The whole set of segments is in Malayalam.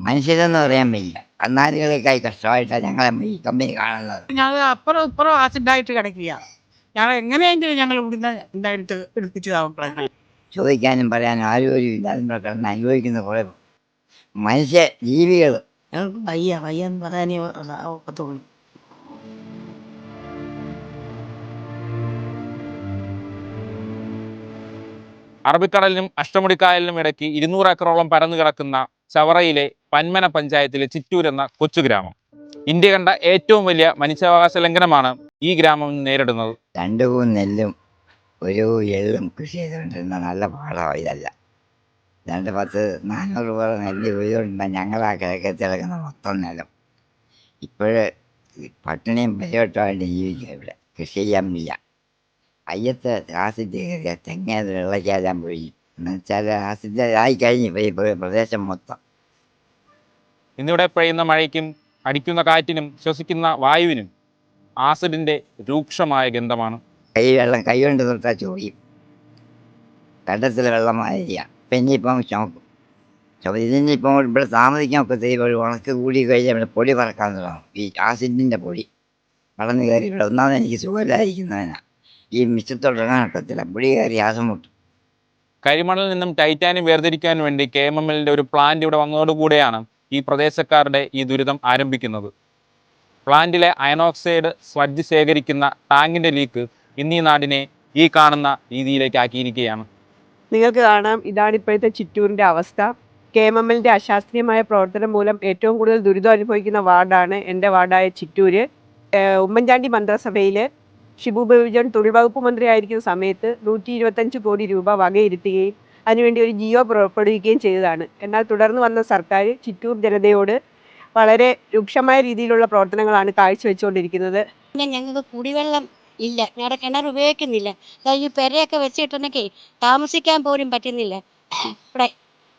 മനുഷ്യരെന്ന് പറയാൻ വയ്യ. കന്നാലികളേക്കായി കഷ്ടമായിട്ടാണ് ഞങ്ങളെ ഈ കമ്പനി കാണുന്നത്. ഞങ്ങൾ അപ്പുറം ഇപ്പുറം ആസിഡായിട്ട് കിടക്കുക. ഞങ്ങൾ എങ്ങനെയെങ്കിലും ഞങ്ങൾ ഇവിടുന്ന് എന്തായിട്ട് എടുപ്പിച്ചു താമസം. ചോദിക്കാനും പറയാനും ആരോഗ്യം ഇല്ലാതെ കിടന്ന് അനുഭവിക്കുന്ന കുറേ മനുഷ്യ ജീവികൾ. ഞങ്ങൾക്ക് വയ്യെന്ന് പറയാനേ ഒക്കത്തുള്ളൂ. അറബിക്കടലിനും അഷ്ടമുടിക്കായലിനും ഇടയ്ക്ക് 200 ഏക്കറോളം പരന്നു കിടക്കുന്ന ചവറയിലെ പന്മന പഞ്ചായത്തിലെ ചിറ്റൂർ എന്ന കൊച്ചു ഗ്രാമം ഇന്ത്യ കണ്ട ഏറ്റവും വലിയ മനുഷ്യാവകാശ ലംഘനമാണ് ഈ ഗ്രാമം നേരിടുന്നത്. 2 കൂൺ നെല്ലും ഒരു എള്ളും കൃഷി ചെയ്തുകൊണ്ടിരുന്ന നല്ല പാടമാണ് ഇതല്ല. 400 പേർ നെല്ല് കൊയ്തുകൊണ്ടിരുന്ന ഞങ്ങളാ കിഴക്കത്ത് കിടക്കുന്ന മൊത്തം നിലം. ഇപ്പോഴ് പട്ടിണിയും പരിവട്ടമായിട്ട് ജീവിക്കുക. ഇവിടെ കൃഷി ചെയ്യാൻ വയ്യ. അയ്യത്ത് ആസിഡ് കയറിയ തെങ്ങേത് വെള്ളയ്ക്കാലാൻ പോയി എന്ന് വെച്ചാൽ ആസിഡ് ആയിക്കഴിഞ്ഞ് ഈ പ്രദേശം മൊത്തം. ഇന്നിവിടെ പെയ്യുന്ന മഴയ്ക്കും അടിക്കുന്ന കാറ്റിനും ശ്വസിക്കുന്ന വായുവിനും ആസിഡിൻ്റെ രൂക്ഷമായ ഗന്ധമാണ്. കൈ കൊണ്ട് തൊട്ടാൽ ചോദിയും. കണ്ടത്തിൽ വെള്ളമായിരിക്കുക. പിന്നെ ഇപ്പം ചുമക്കും. ഇതിനിപ്പം ഇവിടെ താമസിക്കാൻ ഒക്കെ ഒരു ഉണക്ക് കൂടി കഴിഞ്ഞാൽ ഇവിടെ പൊടി പറക്കാൻ തുടങ്ങും. ഈ ആസിഡിൻ്റെ പൊടി വളർന്നു കയറി ഇവിടെ ഒന്നാമത് എനിക്ക് സുഖമില്ലായിരിക്കുന്നതിനാണ്. ഈ മിച്ചത്തോട്ടിറങ്ങാൻ ഒക്കത്തില്ല. പൊടി കയറി ശ്വാസം മുട്ടും. കരിമണലിൽ നിന്നും ടൈറ്റാനിയം വേർതിരിക്കാൻ വേണ്ടി KMMLൻ്റെ ഒരു പ്ലാന്റ് ഇവിടെ വന്നതോടുകൂടെയാണ് ഈ പ്രദേശക്കാരുടെ ഈ ദുരിതം ആരംഭിക്കുന്നത്. പ്ലാന്റിലെ അയണോക്സൈഡ് സ്ലഡ്ജ് ശേഖരിക്കുന്ന ടാങ്കിൻ്റെ ലീക്ക് ഇന്നീ നാടിനെ ഈ കാണുന്ന രീതിയിലേക്ക് ആക്കിയിരിക്കുകയാണ്. നിങ്ങൾക്ക് കാണാം, ഇതാണ് ഇപ്പോഴത്തെ ചിറ്റൂരിൻ്റെ അവസ്ഥ. KMMLൻ്റെ അശാസ്ത്രീയമായ പ്രവർത്തനം മൂലം ഏറ്റവും കൂടുതൽ ദുരിതം അനുഭവിക്കുന്ന വാർഡാണ് എൻ്റെ വാർഡായ ചിറ്റൂര്. ഉമ്മൻചാണ്ടി മന്ത്രിസഭയിൽ ഷിബു ബേബി ജോൺ തൊഴിൽ വകുപ്പ് മന്ത്രിയായിരിക്കുന്ന സമയത്ത് 125 കോടി രൂപ വകയിരുത്തുകയും അതിനുവേണ്ടി ഒരു ജിയോ പുറപ്പെടുവിക്കുകയും ചെയ്തതാണ്. എന്നാൽ തുടർന്ന് വന്ന സർക്കാർ ചിറ്റൂർ ജനതയോട് വളരെ രൂക്ഷമായ രീതിയിലുള്ള പ്രവർത്തനങ്ങളാണ് കാഴ്ചവെച്ചുകൊണ്ടിരിക്കുന്നത്. പിന്നെ ഞങ്ങൾക്ക് കുടിവെള്ളം ഇല്ല, ഞങ്ങളുടെ കിണർ ഉപയോഗിക്കുന്നില്ല. ഈ പെരയൊക്കെ വെച്ചിട്ടുണ്ടെങ്കിൽ താമസിക്കാൻ പോലും പറ്റുന്നില്ല ഇവിടെ.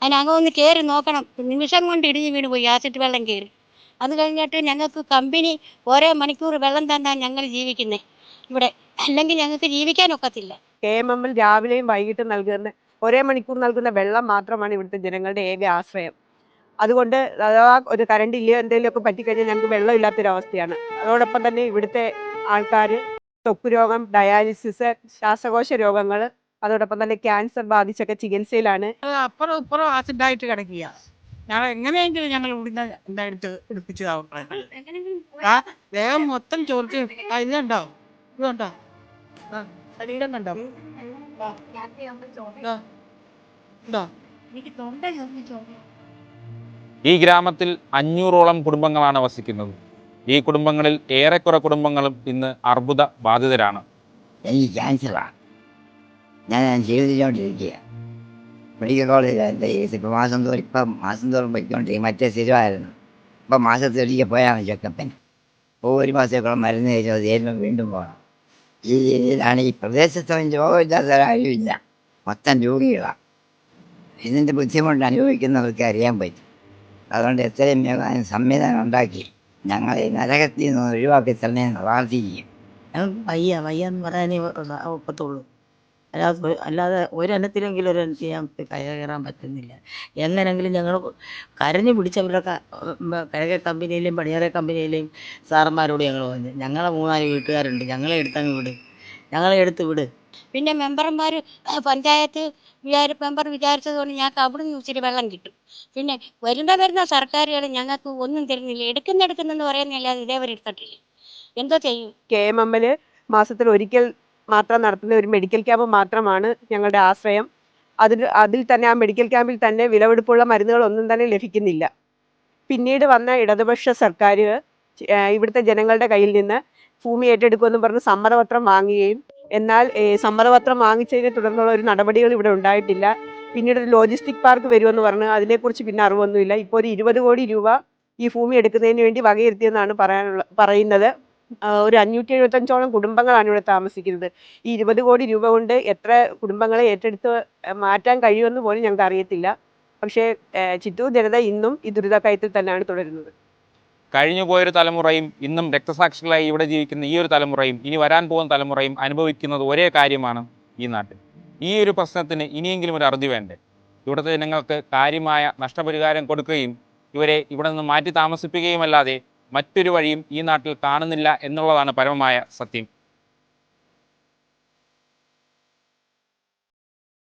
അതിനകമൊന്ന് കയറി നോക്കണം, നിമിഷം കൊണ്ട് ഇടിഞ്ഞ് വീണ് പോയി ആസിഡ് വെള്ളം കയറി. അത് കഴിഞ്ഞിട്ട് ഞങ്ങൾക്ക് കമ്പനി ഓരോ മണിക്കൂർ വെള്ളം തന്നാൽ ഞങ്ങൾ ജീവിക്കുന്നത് ഇവിടെ, അല്ലെങ്കിൽ ഞങ്ങൾക്ക് ജീവിക്കാനൊക്കത്തില്ല. KMML രാവിലെയും വൈകിട്ടും നൽകുന്ന ഒരേ മണിക്കൂർ നൽകുന്ന വെള്ളം മാത്രമാണ് ഇവിടുത്തെ ജനങ്ങളുടെ ഏക ആശ്രയം. അതുകൊണ്ട് അഥവാ ഒരു കറണ്ട് ഇല്ലയോ എന്തെങ്കിലുമൊക്കെ പറ്റിക്കഴിഞ്ഞാൽ ഞങ്ങൾക്ക് വെള്ളം ഇല്ലാത്തൊരവസ്ഥയാണ്. അതോടൊപ്പം തന്നെ ഇവിടുത്തെ ആൾക്കാർ ത്വക്ക് രോഗം, ഡയാലിസിസ്, ശ്വാസകോശ രോഗങ്ങൾ, അതോടൊപ്പം തന്നെ ക്യാൻസർ ബാധിച്ചൊക്കെ ചികിത്സയിലാണ്. അപ്പുറം ഇപ്പുറം ആസിഡായിട്ട് കിടക്കുക. ഞങ്ങൾ എങ്ങനെയെങ്കിലും ഞങ്ങൾ ഇവിടുന്ന് എന്തായിട്ട് എടുപ്പിച്ചു താമസം. ദേഹം മൊത്തം ചോർച്ച് ഇതുണ്ടോ, ഇതുണ്ടോ, ശരീരം കണ്ടോ, ഉണ്ടോ? ഈ ഗ്രാമത്തിൽ 500ഓളം കുടുംബങ്ങളാണ് വസിക്കുന്നത്. ഈ കുടുംബങ്ങളിൽ ഏറെക്കുറെ കുടുംബങ്ങളും ഇന്ന് അർബുദ ബാധിതരാണ്. എനിക്ക് ക്യാൻസറാണ്. ഞാൻ ചികിത്സിച്ചുകൊണ്ടിരിക്കുക. മെഡിക്കൽ കോളേജിൽ എൻ്റെ ഇപ്പം മാസം തോറും പോയിക്കൊണ്ടിരിക്കും. മറ്റേ സ്ഥിരമായിരുന്നു. ഇപ്പം മാസത്തിൽ ഒരിക്കൽ പോയാൽ മതി ചെക്കപ്പൻ. ഒരു മാസത്തേക്കുള്ള മരുന്ന് കഴിച്ചാൽ തീരുമ്പോൾ വീണ്ടും പോകണം. ഈ രീതിയിലാണ്. ഈ പ്രദേശത്തൊന്നും രോഗമില്ലാത്തവരാരുമില്ല, മൊത്തം രോഗികളാണ്. ഇതിൻ്റെ ബുദ്ധിമുട്ട് അനുഭവിക്കുന്നവർക്ക് അറിയാൻ പറ്റും. അതുകൊണ്ട് എത്രയും വേഗം സംവിധാനം ഉണ്ടാക്കി ഞങ്ങളെ നരകത്തിൽ നിന്ന് ഒഴിവാക്കി തന്നെ പ്രാർത്ഥിക്കും. ഞങ്ങൾക്ക് വയ്യെന്ന് പറയാനേ ഒക്കത്തുള്ളൂ. അല്ലാതെ ഒരെണ്ണത്തിലെങ്കിലും ഒരെണ്ണത്തിൽ ഞങ്ങൾക്ക് കയറാൻ പറ്റുന്നില്ല. എങ്ങനെയെങ്കിലും ഞങ്ങൾ കരഞ്ഞു പിടിച്ചവരൊക്കെ കിഴക്കേ കമ്പനിയിലെയും പടിഞ്ഞാറേ കമ്പനിയിലെയും സാറന്മാരോട് ഞങ്ങൾ പറഞ്ഞു, ഞങ്ങളെ 3-4 വീട്ടുകാരുണ്ട്, ഞങ്ങളെ എടുത്ത് വിട്. പിന്നെ മെമ്പർമാർ പഞ്ചായത്ത് മെമ്പർ വിചാരിച്ചതുകൊണ്ട് ഞങ്ങൾക്ക് അവിടെ നിന്ന് ഇച്ചിരി വെള്ളം കിട്ടും. പിന്നെ വരുന്ന സർക്കാരുകൾ ഞങ്ങൾക്ക് ഒന്നും തരുന്നില്ല. എടുക്കുന്നെന്ന് പറയുന്നില്ലാതെ ഇതേവരെ എടുത്തിട്ടില്ല. എന്തോ ചെയ്യും? KMML മാസത്തിൽ ഒരിക്കൽ മാത്രം നടത്തുന്ന ഒരു മെഡിക്കൽ ക്യാമ്പ് മാത്രമാണ് ഞങ്ങളുടെ ആശ്രയം. അതിൽ തന്നെ ആ മെഡിക്കൽ ക്യാമ്പിൽ തന്നെ വിലപിടിപ്പുള്ള മരുന്നുകളൊന്നും തന്നെ ലഭിക്കുന്നില്ല. പിന്നീട് വന്ന ഇടതുപക്ഷ സർക്കാർ ഇവിടുത്തെ ജനങ്ങളുടെ കയ്യിൽ നിന്ന് ഭൂമി ഏറ്റെടുക്കുമെന്ന് പറഞ്ഞ് സമ്മതപത്രം വാങ്ങുകയും, എന്നാൽ സമ്മതപത്രം വാങ്ങിച്ചതിനെ തുടർന്നുള്ള ഒരു നടപടികൾ ഇവിടെ ഉണ്ടായിട്ടില്ല. പിന്നീട് ഒരു ലോജിസ്റ്റിക് പാർക്ക് വരുമെന്ന് പറഞ്ഞ് അതിനെക്കുറിച്ച് പിന്നെ അറിവൊന്നുമില്ല. ഇപ്പോൾ ഒരു 20 കോടി രൂപ ഈ ഭൂമി എടുക്കുന്നതിന് വേണ്ടി വകയിരുത്തിയെന്നാണ് പറയുന്നത്. ഒരു 575ഓളം കുടുംബങ്ങളാണ് ഇവിടെ താമസിക്കുന്നത്. ഈ 20 കോടി രൂപ കൊണ്ട് എത്ര കുടുംബങ്ങളെ ഏറ്റെടുത്ത് മാറ്റാൻ കഴിയുമെന്ന് പോലും ഞങ്ങൾക്ക് അറിയത്തില്ല. പക്ഷേ ചിറ്റൂർ ജനത ഇന്നും ഈ ദുരിതക്കയത്തിൽ തന്നെയാണ് തുടരുന്നത്. കഴിഞ്ഞു പോയൊരു തലമുറയും ഇന്നും രക്തസാക്ഷികളായി ഇവിടെ ജീവിക്കുന്ന ഈ ഒരു തലമുറയും ഇനി വരാൻ പോകുന്ന തലമുറയും അനുഭവിക്കുന്നത് ഒരേ കാര്യമാണ് ഈ നാട്ടിൽ. ഈ ഒരു പ്രശ്നത്തിന് ഇനിയെങ്കിലും ഒരു അറുതി വേണ്ടേ? ഇവിടുത്തെ ജനങ്ങൾക്ക് കാര്യമായ നഷ്ടപരിഹാരം കൊടുക്കുകയും ഇവരെ ഇവിടെ നിന്ന് മാറ്റി താമസിപ്പിക്കുകയുമല്ലാതെ മറ്റൊരു വഴിയും ഈ നാട്ടിൽ കാണുന്നില്ല എന്നുള്ളതാണ് പരമമായ സത്യം.